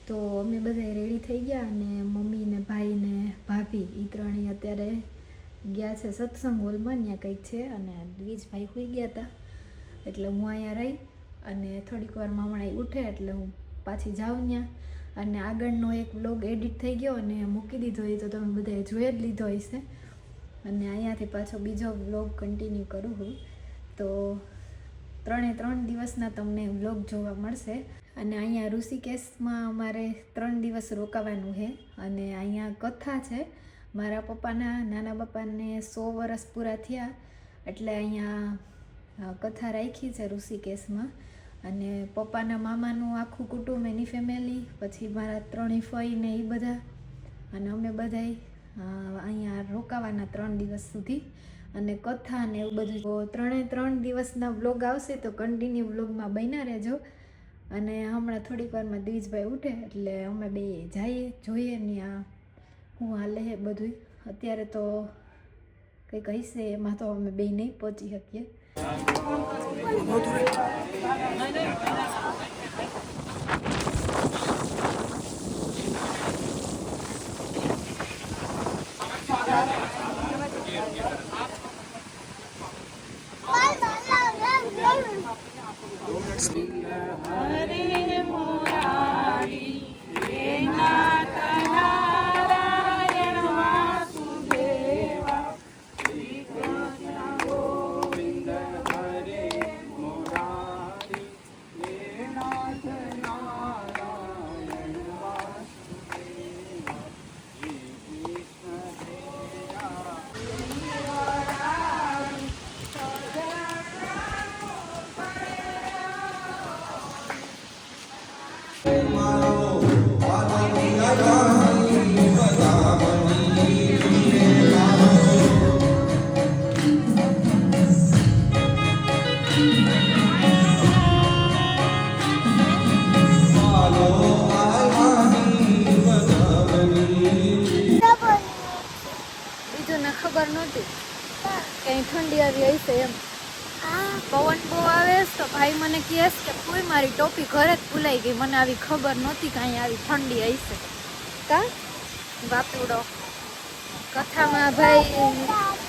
તો અમે બધા રેડી થઈ ગયા અને મમ્મી ને ભાઈ ને ભાભી એ ત્રણેય અત્યારે ગયા છે સત્સંગ હોલમાં, ત્યાં કંઈક છે અને દ્વિજભાઈ સુઈ ગયા હતા એટલે હું અહીંયા રહી અને થોડીક વારમાં હમણાં ઉઠે એટલે હું પાછી જાઉં ત્યાં. અને આગળનો એક વ્લોગ એડિટ થઈ ગયો અને મૂકી દીધો એ તો તમે બધાએ જોઈ જ લીધો હશે. અને અહીંયાથી પાછો બીજો વ્લોગ કન્ટિન્યુ કરું હું. તો 3 દિવસના તમને વ્લોગ જોવા મળશે. અને અહીંયા ઋષિકેશમાં અમારે 3 દિવસ રોકાવાનું છે અને અહીંયા કથા છે. મારા પપ્પાના નાના બાપાને 100 વર્ષ પૂરા થયા એટલે અહીંયા કથા રાખી છે ઋષિકેશમાં. અને પપ્પાના મામાનું આખું કુટુંબ, એની ફેમિલી, પછી મારા 3 ફઈ ને એ બધા, અને અમે બધાય અહીંયા રોકાવાના 3 દિવસ સુધી. અને કથા ને એવું બધું 3 દિવસના વ્લોગ આવશે તો કન્ટિન્યુ વ્લોગમાં બન્યા રહેજો. અને હમણાં થોડીક વારમાં દ્વિજભાઈ ઉઠે એટલે અમે બે જઈએ જોઈએ ત્યાં હું હાલે હે બધું. અત્યારે તો કંઈક હશે એમાં તો અમે બે નહીં પહોંચી શકીએ. ખબર નહોતી કઈ ઠંડી આવી હશે એમ. પવન બહુ આવે તો ભાઈ મને કહે કે કોઈ મારી ટોપી ઘરે જ ભૂલાઈ ગઈ. મને આવી ખબર નહોતી કે અહીંયા આવી ઠંડી હશે. કા બાપુડો કથામાં ભાઈ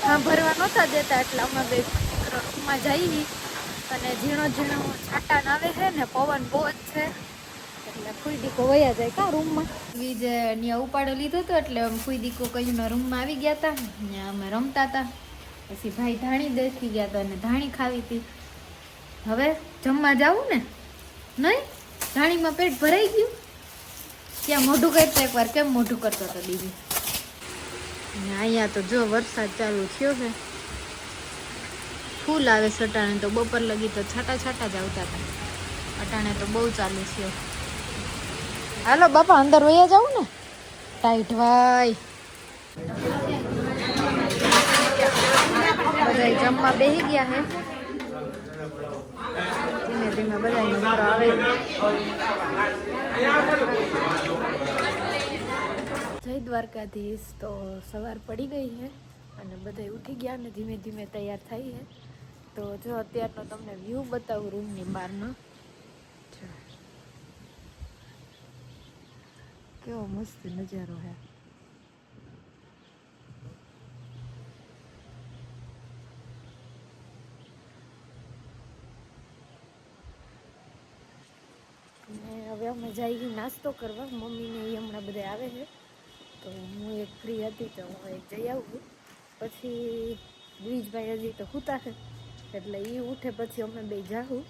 સાંભળવા નહોતા દેતા એટલે અમે બે રૂમમાં જઈએ અને ઝીણો ઝીણો છાંટા આવે છે ને પવન બહુ જ છે એટલે ફૂઈ દીકો વયા જાય કા રૂમમાં. વીજ ત્યાં ઉપાડો લીધો હતો એટલે ફૂઈ દીકો કયુંના રૂમમાં આવી ગયા હતા. ત્યાં અમે રમતા હતા. પછી ભાઈ ધાણી દેખી ગયા હતા અને ધાણી ખાવી હતી. હવે જમવા જાવું ને? નહીં, ધાણીમાં પેટ ભરાઈ ગયું. ત્યાં મોઢું કરતો એકવાર કેમ મોઢું કરતો હતો દીદી. અહીંયા તો જો વરસાદ ચાલુ થયો છે. ફૂલ આવે છે અટાણે તો. બપોર લગી તો છાટા છાટા જ આવતા હતા. અટાણે તો બહુ ચાલુ થયો. હાલો બાપા અંદર વયા જાવું ને? ટાઈટ ભાઈ બધા જમવા બેસી ગયા હે. ધીમે ધીમે બધા નંબર આવે. જય દ્વારકાધીશ. તો સવાર પડી ગઈ છે અને બધા ઉઠી ગયા ને ધીમે ધીમે તૈયાર થઈ છે. તો જો અત્યારનો તમને વ્યૂ બતાવું રૂમની બહારનો. કેવો મસ્ત નજારો છે. અને હવે અમે જઈએ નાસ્તો કરવા. મમ્મીને એ હમણાં બધા આવે છે તો હું એક ફ્રી હતી તો હું એક જઈ આવું. પછી દ્વિજભાઈ હજી તો સૂતા છે એટલે એ ઉઠે પછી અમે બે જાઉં.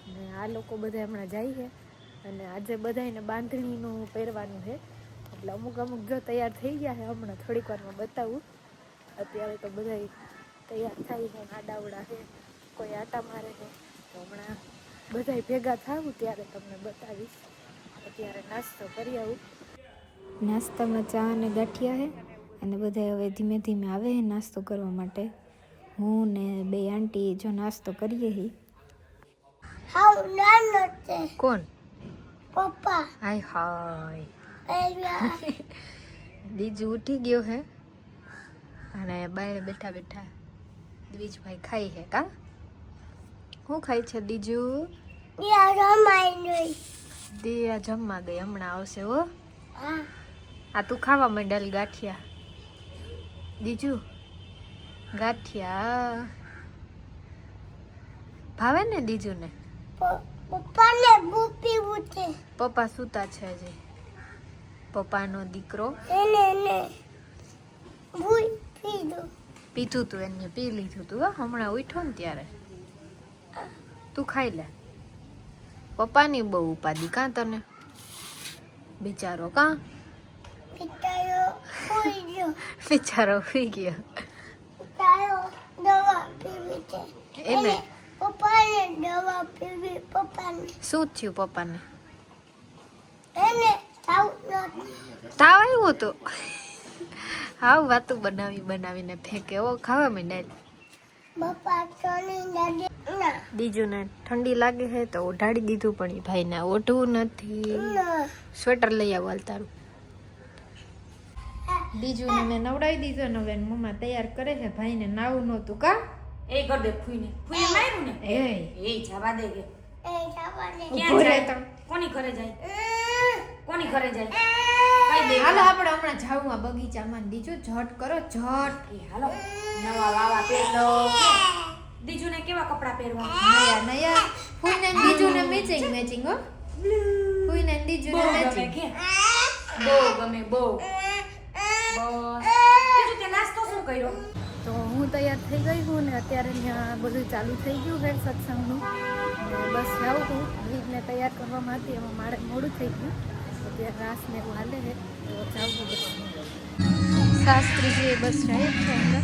અને આ લોકો બધા હમણાં જાય છે અને આજે બધાને બાંધણીનું પહેરવાનું છે એટલે અમુક જો તૈયાર થઈ ગયા છે. હમણાં થોડીક વારમાં બતાવું. અત્યારે તો બધા તૈયાર થાય છે. આડાવડા છે, કોઈ આટા મારે છે. તો હમણાં બધા ભેગા થાવું ત્યારે તમને બતાવીશ. અત્યારે નાસ્તો કરી આવું. નાસ્તામાં ચા અને ગાંઠિયા છે અને બધા હવે ધીમે ધીમે આવે છે નાસ્તો કરવા માટે. હું ને બે આંટી જો નાસ્તો કરીએ છીએ. કોણ? પપ્પા. હાય હાય. દીજુ ઉઠી ગયો હે અને બહાર બેઠા બેઠા દ્વિજભાઈ ખાઈ હે. કા શું ખાય છે દીજુ? દિયા જમવા ગઈ, હમણાં આવશે હો. આ તું ખાવા માંડેલ ગાંઠિયા. બીજું ગાંઠિયા ભાવે ને દીજુ ને? પપ્પાને બૂપી ઉઠે. પપ્પા સૂતા છે હજી. પપ્પાનો દીકરો એને ભૂઈ પીધું તું, એને પી લીધું તું હમણાં ઉઠ્યો ને ત્યારે. તું ખાઈ લે. પપ્પાની બહુ ઉપાધિ કાં તને બિચારો? કાં બિચારો સુઈ ગયો. દવા પીવી છે એને પપ્પાને દવા પીવી. પપ્પાને શું થયું? પપ્પાને એને તાવ આવ્યો તો. હાવ વાતું બનાવીને ફેંકે. ઓ ખાવા માંડે. પપ્પા ચોની દાદી ના બીજું ને ઠંડી લાગે છે તો ઓઢાડી દીધું, પણ એ ભાઈને ઓઢવું નથી. સ્વેટર લઈ આવો હાલ તારું. બીજું ને મેં નવડાવી દીધો ને હવે મમ્મા તૈયાર કરે છે. ભાઈને નાવું નહોતું કા એ કર દે. ફૂઈને માર્યું ને એ જવા દે કે એ જવાને ઊભો રહે તો. કોની ઘરે જાય? કોની ઘરે જાય? કઈ દે. હાલો આપણે હમણાં જાવું આ બગીચામાં. બીજું ઝટ કરો ઝટ. એ હાલો નવા વાવા પહેરો. દીજુને કેવા કપડા પહેરવા? નયા ફૂઈને ને બીજું ને મેચિંગ હો. ફૂઈને ને બીજું ને બહુ ગમે મેચિંગ. કે બહુ ગમે બહુ. બીજું તે નાસ્તો શું કર્યો? તો હું તૈયાર થઈ ગઈ હું ને અત્યારે ત્યાં બધું ચાલુ થઈ ગયું છે સત્સંગનું. બસ જાઉં છું. રીતને તૈયાર કરવામાં હતી એમાં મારે મોડું થઈ ગયું. અત્યારે રાસ ને એવું હાલે છે તો જાઉં છું. બસ શાસ્ત્રીજી બસ જાય જ છે અંદર.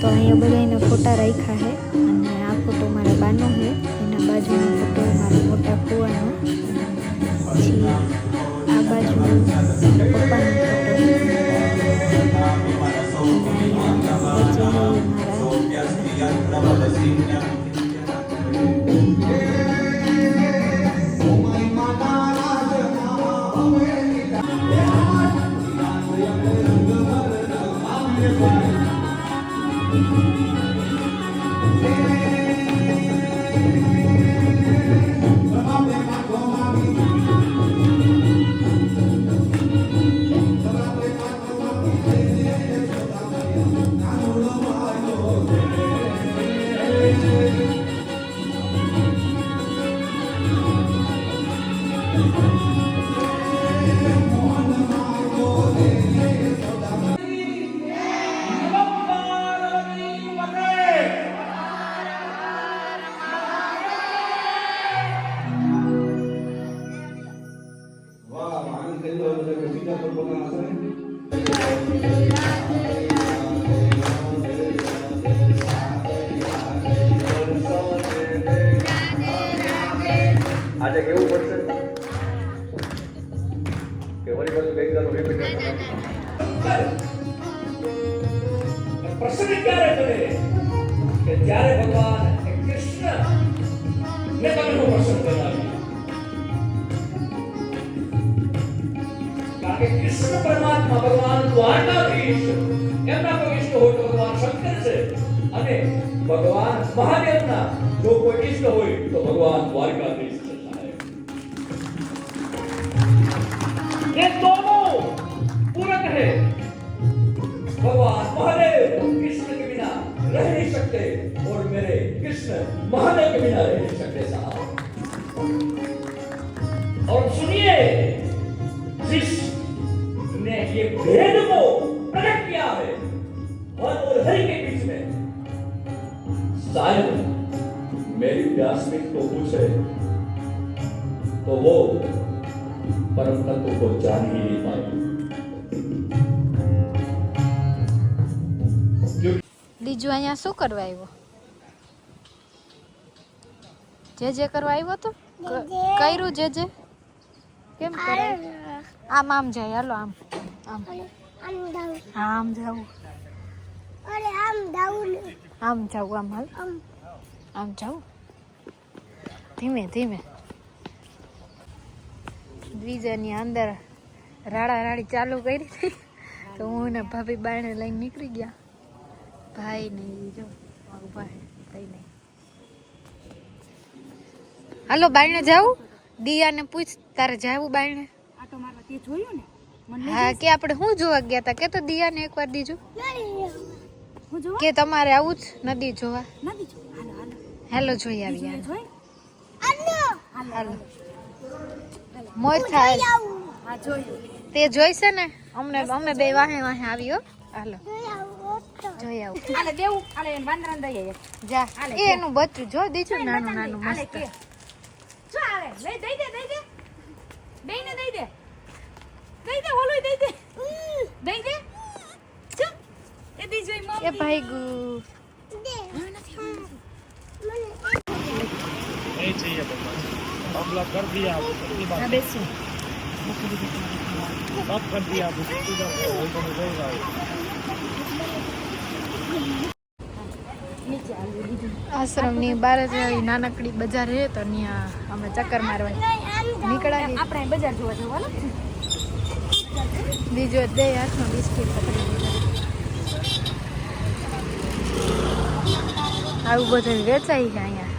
તો અહીંયા બધા એના ફોટા રાખ્યા છે અને આ ફોટો મારા બાનો છે. એના બાજુનો ફોટો મારા મોટા ફુવાનો. પછી આ બાજુ પપ્પાનો ફોટો. અને અહીંયા વચ્ચે મારા આજે કેવું પડશે કે વળી બધું ગઈકાલનું રિપીટ પ્રશ્ન ક્યારે કરે કે જ્યારે ભગવાન કૃષ્ણ ને તમને પ્રસન્ન કરાવી. કારણ કે કૃષ્ણ પરમાત્મા ભગવાન દ્વારકાધીશ એમના કોઈ ઇષ્ટ હોય તો ભગવાન શંકર છે અને ભગવાન મહાદેવના જો કોઈ ઇષ્ટ હોય તો ભગવાન દ્વારકાધીશ છે. ये दोनों पूरक है. भगवान महादेव कृष्ण के बिना रह नहीं सकते और मेरे कृष्ण महादेव के बिना रह नहीं सकते साहब. और सुनिए जिसने ये भेद को प्रकट किया है वन और हरि के बीच में शायद मेरी व्यासपीठ को पूछे तो वो परम तत्व को जान ही नहीं पाए. બીજું અહીંયા શું કરવા આવ્યો? જે કરવા આવ્યો તો કર્યું જે કેમ કરાય આમ જાય હાલો આમ આમ જાઉં હા આમ જાવું અરે આમ જાઉં આમ જાવું આમ હાલ આમ જાવું ધીમે ધીમે દ્વિજાની અંદર રાડી ચાલુ કરી હતી તો હું ને ભાભી બાયણે લઈને નીકળી ગયા ભાઈ ને ઈ જો ઉભા કઈ નહીં હાલો બાયણે જાવું દિયાને પૂછ તારે જાવું બાયણે આટો મારવા તે જોયું ને હા કે આપણે શું જોવા ગયા હતા કે તો દિયાને એકવાર દીજું હું જોવા કે તમારે આવું જ નદી જોવા નથી જો હાલો હેલો જોઈ આવી યાર જોઈ હાલો મોર થાય હા જોયું તે જોઈશે ને અમે બે વાહે આવ્યો હાલો જોઈ આવું આલે દેવું આલે વાંદરાને દઈએ એક. જા એનું બચ્ચું જો દીધું નાનું નાનું આલે મસ્ત કે જો આલે લઈ દઈ દે બેયને દઈ દે ઓલું દઈ દે જો એ દી જોઈ એ મમ્મી ભાઈ ગુ नहीं चाहिए बस अगला कर दिया आपको सबकी बात આ બેસું सब कर दिया आपको सबकी बात वही तो मुझे ही નીચે આલે દીધું આશ્રમની બહાર જ આવી નાનકડી બજાર છે તો ત્યાં અમે ચક્કર મારવા નીકળ્યા આપણે બજાર જોવા જવાનું બીજો દે હાથમાં બિસ્કિટ પકડી લીધા આવું બધું વેચાય છે અહીંયા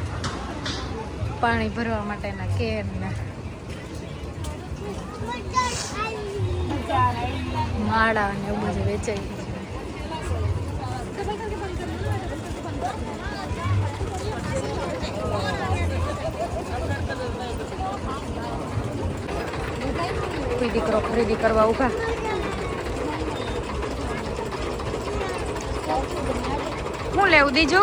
પાણી ભરવા માટેના કેન ને માળા ને એવું બધું વેચાય છે કોઈ દીકરો ખરીદી કરવા ઉભા હું લેવું દીજો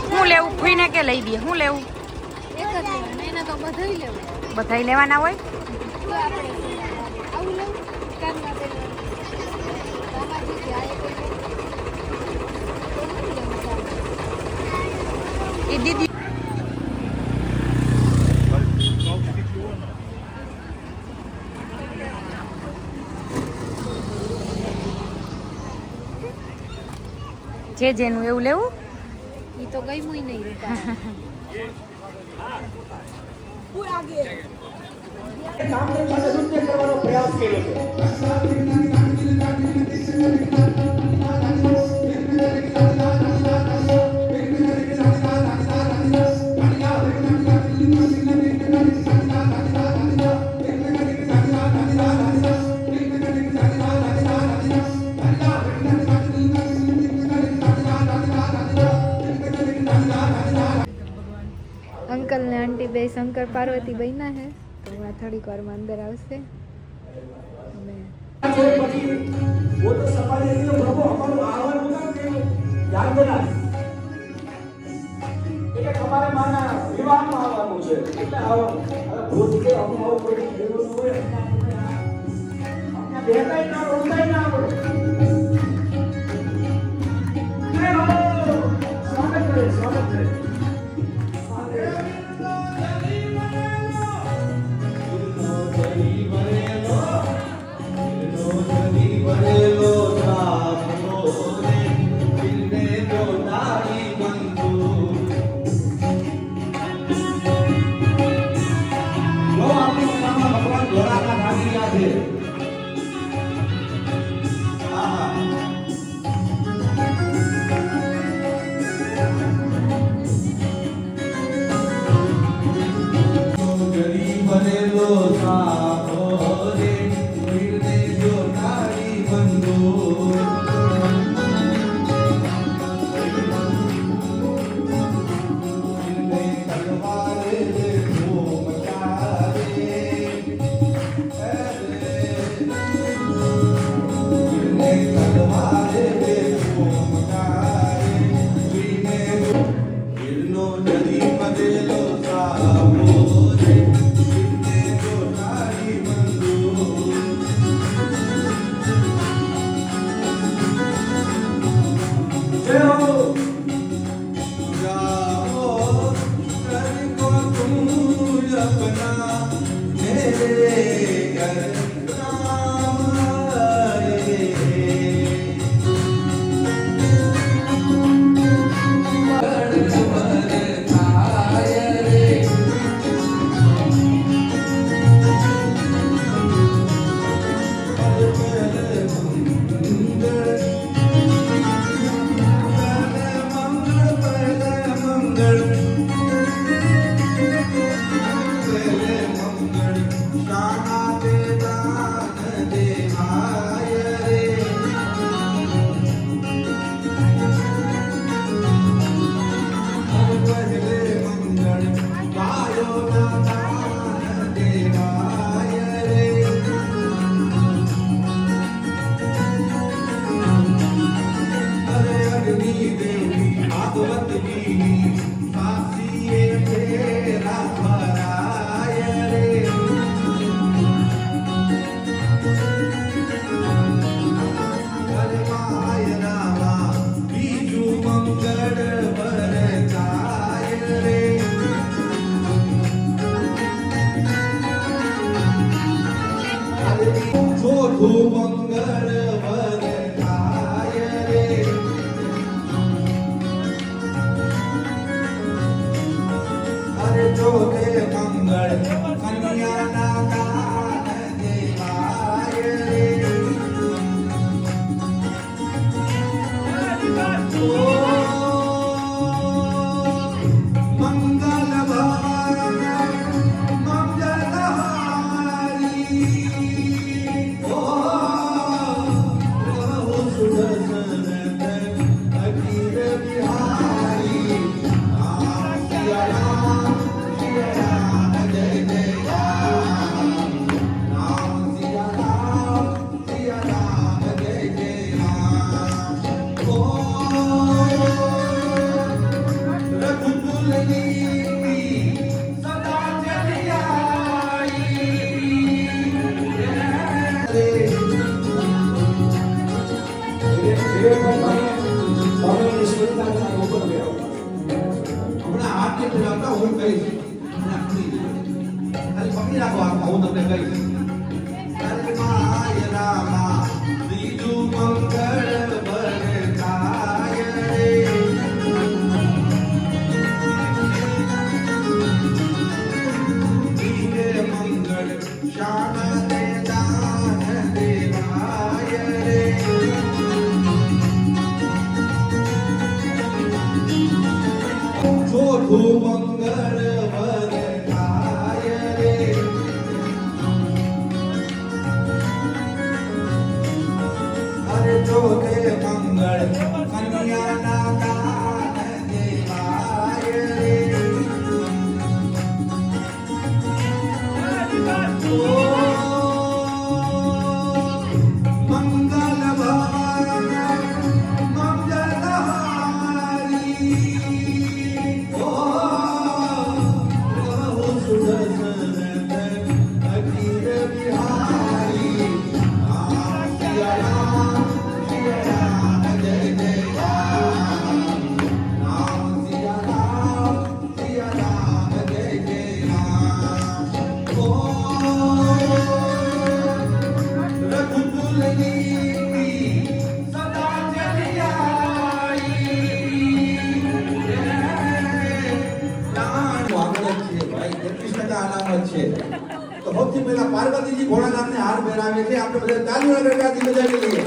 હું લેવું ખુઈને કે લઈ દે હું લેવું બધાય લેવાના હોય એ દીદી જે જેનું એવું લેવું એ તો ગઈ મુઈ નહીં રહેતા સામે પાસે નૃત્ય કરવાનો પ્રયાસ કર્યો છે અંકલ ને આંટી બે શંકર પાર્વતી બન્યા હે તો આ થોડીક વારમાં અંદર આવશે અને वो तो सफाई है कि प्रभु हमारो आवन होगा कि याद देना एक हमारे माना विवाह में આવવાનું છે એટલે આવો ભૂત કે આપણે આવો કોઈ દેવું હોય આપણે બેટાઈ ના રોંદાઈ ના આવે સ્વાગત કરે અરે જોગે મંગળ કન્યાના ગાન દેવાય રે મંગલ ભવન મંગલહારી ઓ સુદર્શન અખિલ બિહારી રામ સિયા રામ જય જય રામ સિયા રામ જય જય રામ ઓ રઘુકુલની સદા ચલી આવી રે હમણાં હાથ ને લાવતા હું કહીશ ખાલી પકડી રાખો હાથમાં હું તમને કહીશ કર્માય રામા બીજું મંગળ બરતાય રે દિવ્ય મંગળ શાન દે દાન દેવાય રે ચોથું મંગળ વરતાય રે અરે ચોથે મંગળ કન્યાના ગાન દેવાય રે ઓ મંગલ ભવન મંગલહારી ઓ સુદર્શન અખિલ બિહારી રામ સિયા રામ જય જય રામ રામ સિયા રામ જય જય રામ ઓ રઘુકુલની સદા ચલી આવી આગળ જ છે ભાઈ 31% અનામત છે તો સૌથી પહેલા પાર્વતીજી ભોળાનાથને હાર પહેરાવે છે આપણે બધા તાલીઓ વગાડી બજાવી લઈએ